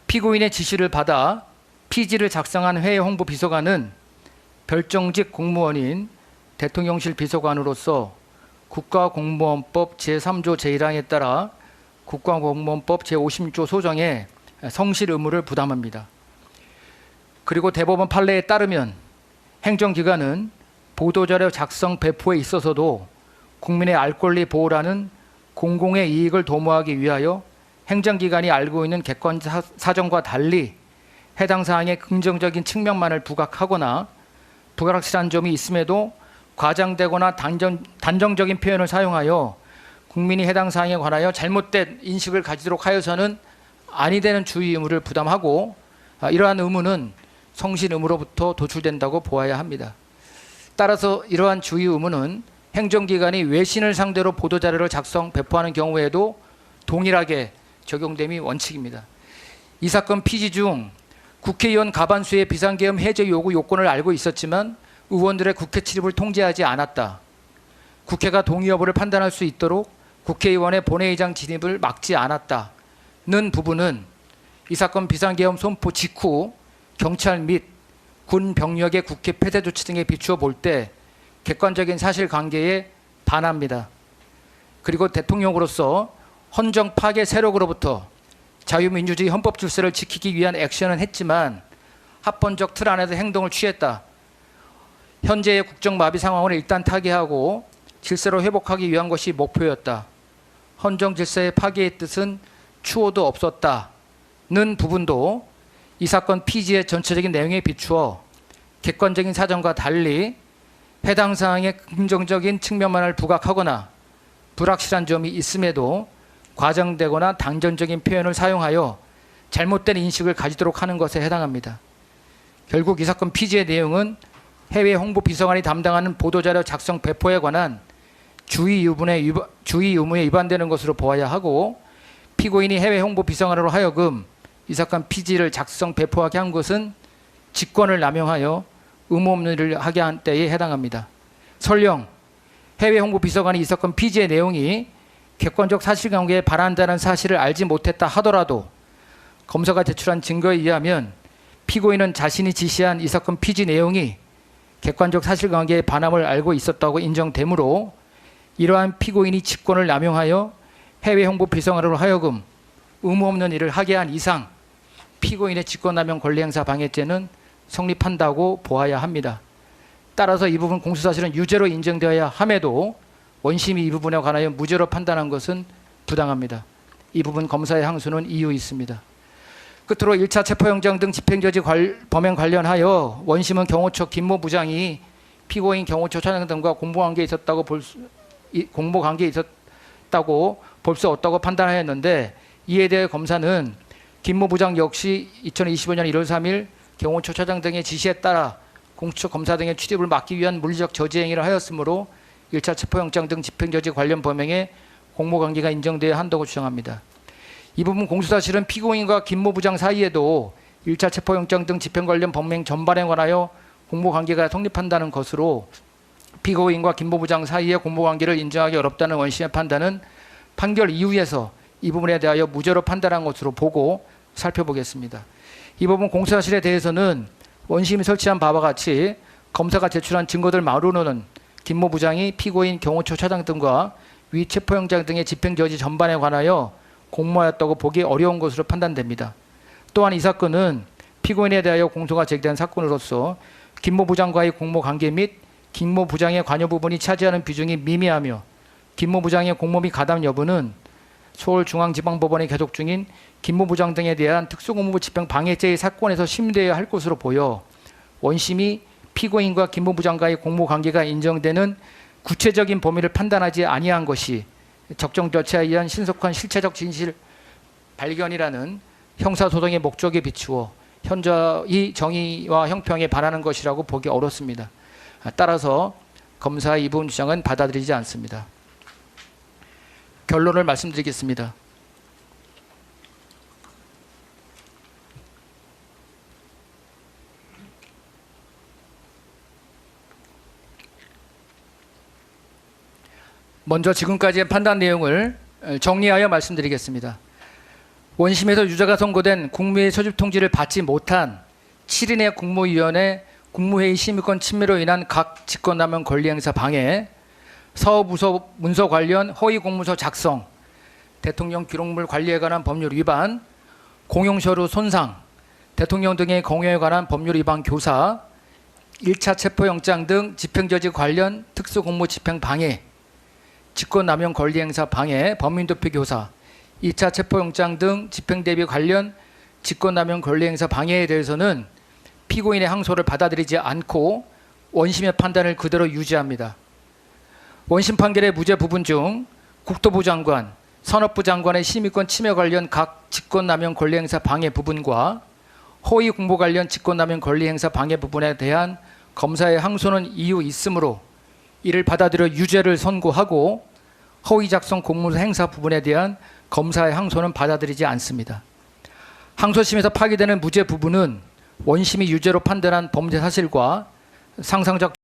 피고인의 지시를 받아 피지를 작성한 회의 홍보 비서관은 별정직 공무원인 대통령실 비서관으로서 국가공무원법 제3조 제1항에 따라 국가공무원법 제50조 소정의 성실 의무를 부담합니다. 그리고 대법원 판례에 따르면 행정기관은 보도자료 작성 배포에 있어서도 국민의 알 권리 보호라는 공공의 이익을 도모하기 위하여 행정기관이 알고 있는 객관 사정과 달리 해당 사항의 긍정적인 측면만을 부각하거나 불확실한 점이 있음에도 과장되거나 단정적인 표현을 사용하여 국민이 해당 사항에 관하여 잘못된 인식을 가지도록 하여서는 아니 되는 주의 의무를 부담하고 이러한 의무는 성실 의무로부터 도출된다고 보아야 합니다. 따라서 이러한 주의 의무는 행정기관이 외신을 상대로 보도자료를 작성, 배포하는 경우에도 동일하게 적용됨이 원칙입니다. 이 사건 피지 중 국회의원 과반수의 비상계엄 해제 요구 요건을 알고 있었지만 의원들의 국회 출입을 통제하지 않았다. 국회가 동의 여부를 판단할 수 있도록 국회의원의 본회의장 진입을 막지 않았다는 부분은 이 사건 비상계엄 선포 직후 경찰 및 군 병력의 국회 폐쇄 조치 등에 비추어 볼 때 객관적인 사실관계에 반합니다. 그리고 대통령으로서 헌정 파괴 세력으로부터 자유민주주의 헌법 질서를 지키기 위한 액션은 했지만 합헌적 틀 안에서 행동을 취했다. 현재의 국정마비 상황을 일단 타개하고 질서를 회복하기 위한 것이 목표였다. 헌정 질서의 파괴의 뜻은 추호도 없었다는 부분도 이 사건 피지의 전체적인 내용에 비추어 객관적인 사정과 달리 해당 사항의 긍정적인 측면만을 부각하거나 불확실한 점이 있음에도 과장되거나 단정적인 표현을 사용하여 잘못된 인식을 가지도록 하는 것에 해당합니다. 결국 이 사건 피지의 내용은 해외 홍보 비서관이 담당하는 보도자료 작성 배포에 관한 주의 의무에 위반되는 것으로 보아야 하고, 피고인이 해외 홍보 비서관으로 하여금 이 사건 피지를 작성 배포하게 한 것은 직권을 남용하여 의무 없는 일을 하게 한 때에 해당합니다. 설령 해외 홍보 비서관이 이 사건 피지의 내용이 객관적 사실관계에 반한다는 사실을 알지 못했다 하더라도 검사가 제출한 증거에 의하면 피고인은 자신이 지시한 이 사건 피지 내용이 객관적 사실관계에 반함을 알고 있었다고 인정되므로 이러한 피고인이 직권을 남용하여 해외 홍보 비서관으로 하여금 의무 없는 일을 하게 한 이상 피고인의 직권남용 권리행사 방해죄는 성립한다고 보아야 합니다. 따라서 이 부분 공소사실은 유죄로 인정되어야 함에도 원심이 이 부분에 관하여 무죄로 판단한 것은 부당합니다. 이 부분 검사의 항소는 이유 있습니다. 끝으로 1차 체포영장 등 집행저지 범행 관련하여 원심은 경호처 김모 부장이 피고인 경호처 차장 등과 공모관계에 있었다고 볼 수 없다고 판단하였는데, 이에 대해 검사는 김모 부장 역시 2025년 1월 3일 경호처 차장 등의 지시에 따라 공수처 검사 등의 출입을 막기 위한 물리적 저지 행위를 하였으므로 1차 체포영장 등 집행저지 관련 범행에 공모관계가 인정되어야 한다고 주장합니다. 이 부분 공소사실은 피고인과 김모 부장 사이에도 1차 체포영장 등 집행 관련 범행 전반에 관하여 공모관계가 성립한다는 것으로 피고인과 김모 부장 사이의 공모관계를 인정하기 어렵다는 원심의 판단은 판결 이후에서 이 부분에 대하여 무죄로 판단한 것으로 보고 살펴보겠습니다. 이 부분 공소사실에 대해서는 원심이 설치한 바와 같이 검사가 제출한 증거들만으로는 김모 부장이 피고인 경호처 차장 등과 위 체포영장 등의 집행저지 전반에 관하여 공모하였다고 보기 어려운 것으로 판단됩니다. 또한 이 사건은 피고인에 대하여 공소가 제기된 사건으로서 김모 부장과의 공모관계 및 김모 부장의 관여 부분이 차지하는 비중이 미미하며 김모 부장의 공모 및 가담 여부는 서울중앙지방법원에 계속 중인 김모 부장 등에 대한 특수공무부 집행 방해죄의 사건에서 심리되어야 할 것으로 보여 원심이 피고인과 김모 부장과의 공모관계가 인정되는 구체적인 범위를 판단하지 아니한 것이 적정 절차에 의한 신속한 실체적 진실 발견이라는 형사소송의 목적에 비추어 현저히 정의와 형평에 반하는 것이라고 보기 어렵습니다. 따라서 검사의 이 부분 주장은 받아들이지 않습니다. 결론을 말씀드리겠습니다. 먼저 지금까지의 판단 내용을 정리하여 말씀드리겠습니다. 원심에서 유죄가 선고된 국무회의 소집 통지를 받지 못한 7인의 국무위원회 국무회의 심의권 침해로 인한 각 직권남용 권리행사 방해, 사업부서 문서 관련 허위 공문서 작성, 대통령 기록물 관리에 관한 법률 위반, 공용서류 손상, 대통령 등의 공여에 관한 법률 위반 교사, 1차 체포영장 등 집행저지 관련 특수공무 집행 방해, 직권남용 권리행사 방해, 범인도피 교사, 2차 체포영장 등 집행대비 관련 직권남용 권리행사 방해에 대해서는 피고인의 항소를 받아들이지 않고 원심의 판단을 그대로 유지합니다. 원심 판결의 무죄 부분 중 국토부 장관, 산업부 장관의 심의권 침해 관련 각 직권남용 권리행사 방해 부분과 허위 공모 관련 직권남용 권리행사 방해 부분에 대한 검사의 항소는 이유 있으므로 이를 받아들여 유죄를 선고하고 허위 작성 공문서 행사 부분에 대한 검사의 항소는 받아들이지 않습니다. 항소심에서 파기되는 무죄 부분은 원심이 유죄로 판단한 범죄 사실과 상상적